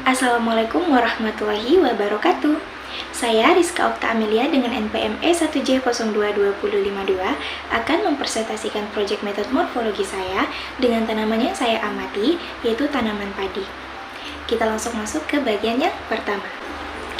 Assalamualaikum warahmatullahi wabarakatuh. Saya Rizka Okta Amelia dengan NPM E1J022052 akan mempresentasikan proyek metode morfologi saya dengan tanaman yang saya amati, yaitu tanaman padi. Kita langsung masuk ke bagian yang pertama.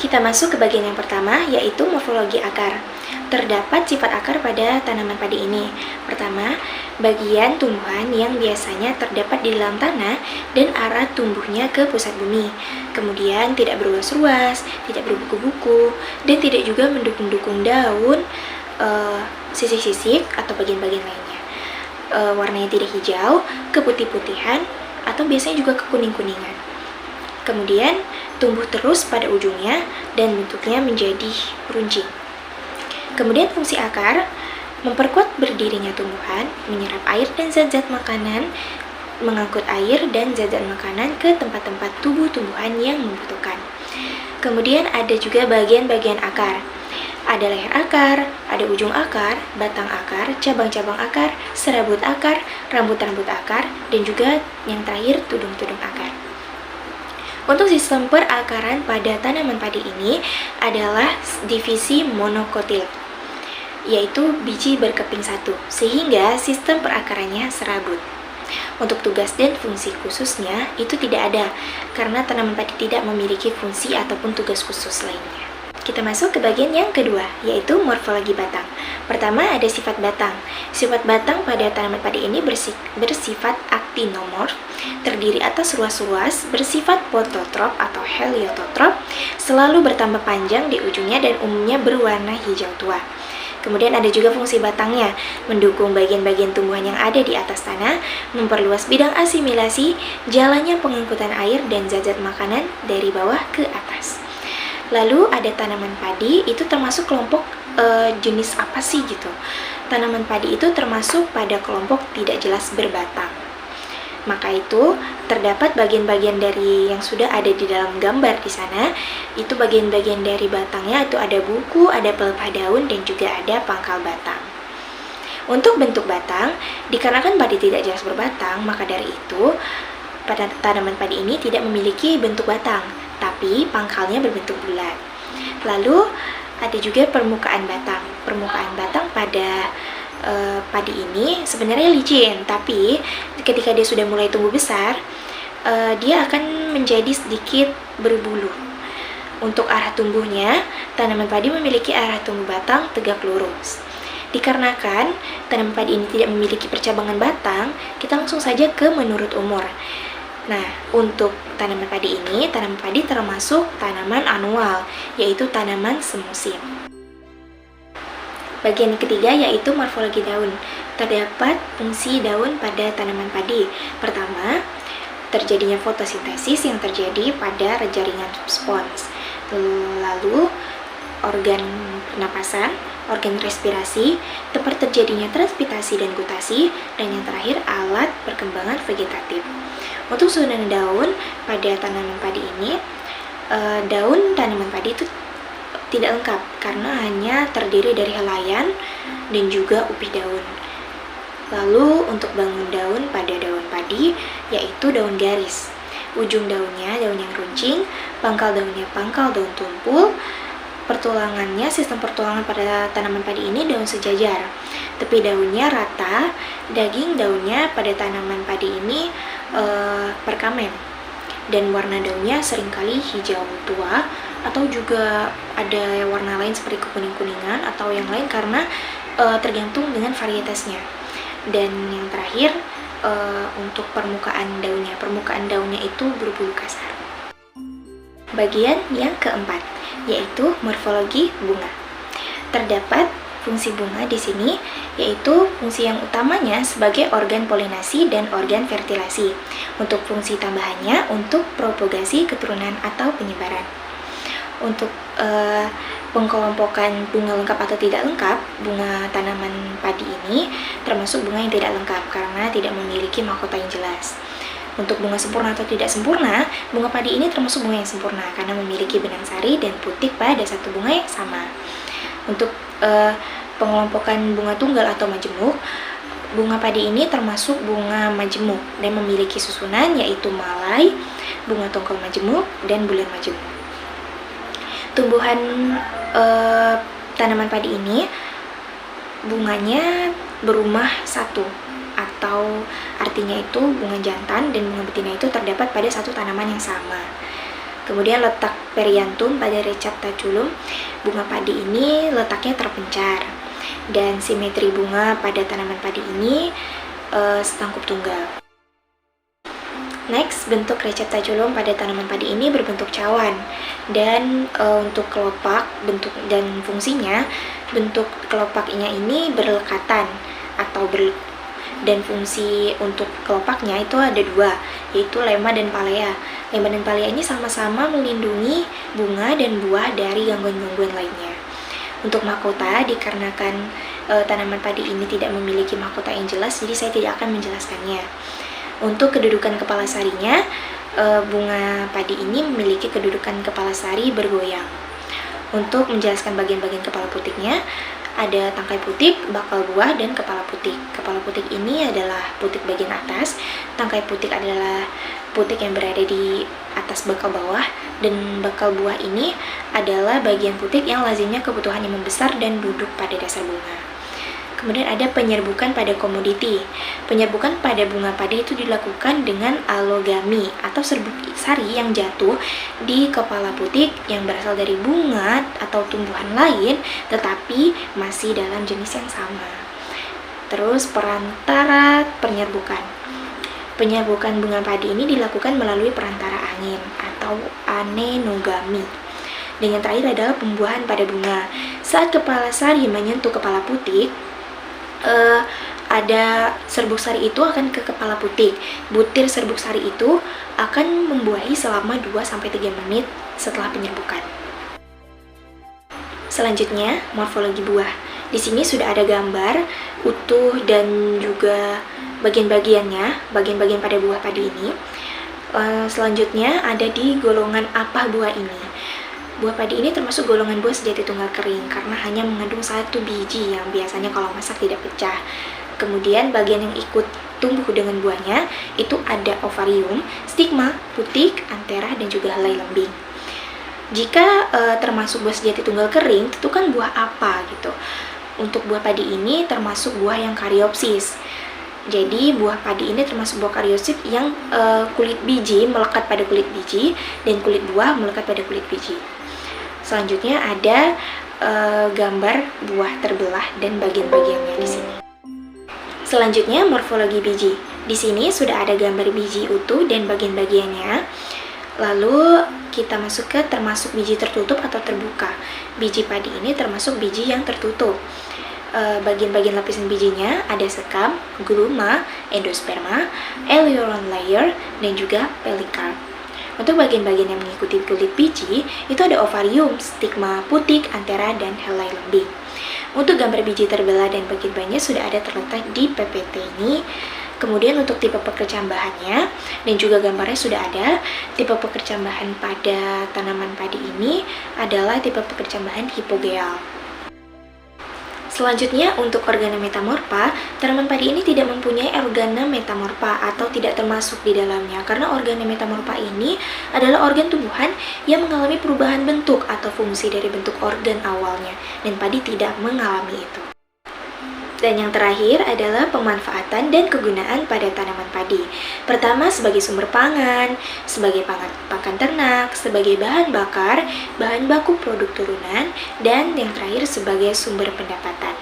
Kita masuk ke bagian yang pertama, yaitu morfologi akar. Terdapat sifat akar pada tanaman padi ini. Pertama, bagian tumbuhan yang biasanya terdapat di dalam tanah dan arah tumbuhnya ke pusat bumi. Kemudian tidak berluas-luas, tidak berbuku-buku, dan tidak juga mendukung-dukung daun, sisik-sisik atau bagian-bagian lainnya. Warnanya tidak hijau, keputih-putihan, atau biasanya juga kekuning-kuningan. Kemudian tumbuh terus pada ujungnya dan bentuknya menjadi runcing. Kemudian fungsi akar memperkuat berdirinya tumbuhan, menyerap air dan zat-zat makanan, mengangkut air dan zat-zat makanan ke tempat-tempat tubuh tumbuhan yang membutuhkan. Kemudian ada juga bagian-bagian akar. Ada leher akar, ada ujung akar, batang akar, cabang-cabang akar, serabut akar, rambut-rambut akar, dan juga yang terakhir tudung-tudung akar. Untuk sistem perakaran pada tanaman padi ini adalah divisi monokotil, yaitu biji berkeping satu, sehingga sistem perakarannya serabut. Untuk tugas dan fungsi khususnya itu tidak ada, karena tanaman padi tidak memiliki fungsi ataupun tugas khusus lainnya. Kita masuk ke bagian yang kedua, yaitu morfologi batang. Pertama ada sifat batang. Sifat batang pada tanaman padi ini bersifat aktinomorf, terdiri atas ruas-ruas, bersifat pototrop atau heliototrop, selalu bertambah panjang di ujungnya dan umumnya berwarna hijau tua. Kemudian ada juga fungsi batangnya, mendukung bagian-bagian tumbuhan yang ada di atas tanah, memperluas bidang asimilasi, jalannya pengangkutan air dan zat-zat makanan dari bawah ke atas. Lalu ada tanaman padi, itu termasuk kelompok jenis apa sih gitu. Tanaman padi itu termasuk pada kelompok tidak jelas berbatang. Maka itu terdapat bagian-bagian dari yang sudah ada di dalam gambar di sana. Itu bagian-bagian dari batangnya, itu ada buku, ada pelepah daun, dan juga ada pangkal batang. Untuk bentuk batang, dikarenakan padi tidak jelas berbatang, maka dari itu pada tanaman padi ini tidak memiliki bentuk batang, tapi pangkalnya berbentuk bulat. Lalu ada juga permukaan batang. Permukaan batang pada padi ini sebenarnya licin, tapi ketika dia sudah mulai tumbuh besar, dia akan menjadi sedikit berbulu. Untuk arah tumbuhnya, tanaman padi memiliki arah tumbuh batang tegak lurus. Dikarenakan tanaman padi ini tidak memiliki percabangan batang, kita langsung saja ke menurut umur. Nah, untuk tanaman padi ini, tanaman padi termasuk tanaman anual, yaitu tanaman semusim. Bagian ketiga yaitu morfologi daun. Terdapat fungsi daun pada tanaman padi. Pertama, terjadinya fotosintesis yang terjadi pada jaringan spons. Lalu, organ pernapasan, organ respirasi, tempat terjadinya transpirasi dan gutasi, dan yang terakhir alat perkembangan vegetatif. Untuk susunan daun pada tanaman padi ini, daun tanaman padi itu tidak lengkap karena hanya terdiri dari helaian dan juga upih daun. Lalu untuk bangun daun pada daun padi yaitu daun garis. Ujung daunnya daun yang runcing, pangkal daunnya pangkal daun tumpul. Pertulangannya, sistem pertulangan pada tanaman padi ini daun sejajar. Tepi daunnya rata, daging daunnya pada tanaman padi ini perkamen. Dan warna daunnya seringkali hijau tua atau juga ada warna lain seperti kekuning-kuningan atau yang lain karena tergantung dengan varietasnya. Dan yang terakhir untuk permukaan daunnya itu berbulu kasar. Bagian yang keempat yaitu morfologi bunga. Terdapat fungsi bunga di sini, yaitu fungsi yang utamanya sebagai organ polinasi dan organ fertilasi. Untuk fungsi tambahannya untuk propagasi keturunan atau penyebaran. Untuk pengkelompokan bunga lengkap atau tidak lengkap, bunga tanaman padi ini termasuk bunga yang tidak lengkap karena tidak memiliki mahkota yang jelas. Untuk bunga sempurna atau tidak sempurna, bunga padi ini termasuk bunga yang sempurna karena memiliki benang sari dan putik pada satu bunga yang sama. Untuk pengelompokan bunga tunggal atau majemuk, bunga padi ini termasuk bunga majemuk dan memiliki susunan yaitu malai, bunga tongkol majemuk, dan bulir majemuk. Tumbuhan tanaman padi ini bunganya berumah satu, atau artinya itu bunga jantan dan bunga betina itu terdapat pada satu tanaman yang sama. Kemudian letak periantum pada Receptaculum, bunga padi ini letaknya terpencar, dan simetri bunga pada tanaman padi ini setangkup tunggal. Next, bentuk Receptaculum pada tanaman padi ini berbentuk cawan, dan untuk kelopak, bentuk dan fungsinya, bentuk kelopaknya ini berlekatan atau dan fungsi untuk kelopaknya itu ada dua, yaitu lemma dan palea. Lemma dan palea ini sama-sama melindungi bunga dan buah dari gangguan-gangguan lainnya. Untuk mahkota, dikarenakan tanaman padi ini tidak memiliki mahkota yang jelas, jadi saya tidak akan menjelaskannya. Untuk kedudukan kepala sarinya, bunga padi ini memiliki kedudukan kepala sari bergoyang. Untuk menjelaskan bagian-bagian kepala putiknya, ada tangkai putik, bakal buah, dan kepala putik. Kepala putik ini adalah putik bagian atas, tangkai putik adalah putik yang berada di atas bakal bawah, dan bakal buah ini adalah bagian putik yang lazimnya kebutuhannya membesar dan duduk pada dasar bunga. Kemudian ada penyerbukan pada komoditi. Penyerbukan pada bunga padi itu dilakukan dengan alogami atau serbuk sari yang jatuh di kepala putik yang berasal dari bunga atau tumbuhan lain tetapi masih dalam jenis yang sama. Terus perantara penyerbukan. Penyerbukan bunga padi ini dilakukan melalui perantara angin atau anenogami. Dan yang terakhir adalah pembuahan pada bunga. Saat kepala sari menyentuh kepala putik, ada serbuk sari itu akan ke kepala putik. Butir serbuk sari itu akan membuahi selama 2-3 menit setelah penyerbukan. Selanjutnya, morfologi buah. Di sini sudah ada gambar utuh dan juga bagian-bagiannya, bagian-bagian pada buah padi ini. Selanjutnya ada di golongan apa buah ini. Buah padi ini termasuk golongan buah sejati tunggal kering karena hanya mengandung 1 biji yang biasanya kalau masak tidak pecah. Kemudian bagian yang ikut tumbuh dengan buahnya itu ada ovarium, stigma, putik, antera, dan juga helai lembing. Jika termasuk buah sejati tunggal kering, tentukan buah apa gitu. Untuk buah padi ini termasuk buah yang karyopsis. Jadi buah padi ini termasuk buah karyopsis yang kulit biji melekat pada kulit biji dan kulit buah melekat pada kulit biji. Selanjutnya ada gambar buah terbelah dan bagian-bagiannya di sini. Selanjutnya morfologi biji. Di sini sudah ada gambar biji utuh dan bagian-bagiannya. Lalu kita masuk ke termasuk biji tertutup atau terbuka. Biji padi ini termasuk biji yang tertutup. Bagian-bagian lapisan bijinya ada sekam, gluma, endosperma, eleuron layer, dan juga perikarp. Untuk bagian-bagian yang mengikuti kulit biji, itu ada ovarium, stigma, putik, antera, dan helai lembing. Untuk gambar biji terbelah dan bagian-bagiannya sudah ada terletak di PPT ini. Kemudian untuk tipe pekercambahannya dan juga gambarnya sudah ada. Tipe pekercambahan pada tanaman padi ini adalah tipe pekercambahan hipogeal. Selanjutnya, untuk organa metamorfa, tanaman padi ini tidak mempunyai organa metamorfa atau tidak termasuk di dalamnya karena organa metamorfa ini adalah organ tumbuhan yang mengalami perubahan bentuk atau fungsi dari bentuk organ awalnya, dan padi tidak mengalami itu. Dan yang terakhir adalah pemanfaatan dan kegunaan pada tanaman padi. Pertama, sebagai sumber pangan, sebagai pakan ternak, sebagai bahan bakar, bahan baku produk turunan, dan yang terakhir sebagai sumber pendapatan.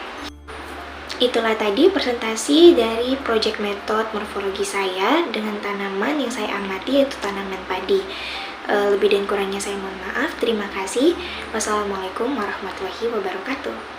Itulah tadi presentasi dari project method morfologi saya dengan tanaman yang saya amati, yaitu tanaman padi. Lebih dan kurangnya saya mohon maaf. Terima kasih. Wassalamualaikum warahmatullahi wabarakatuh.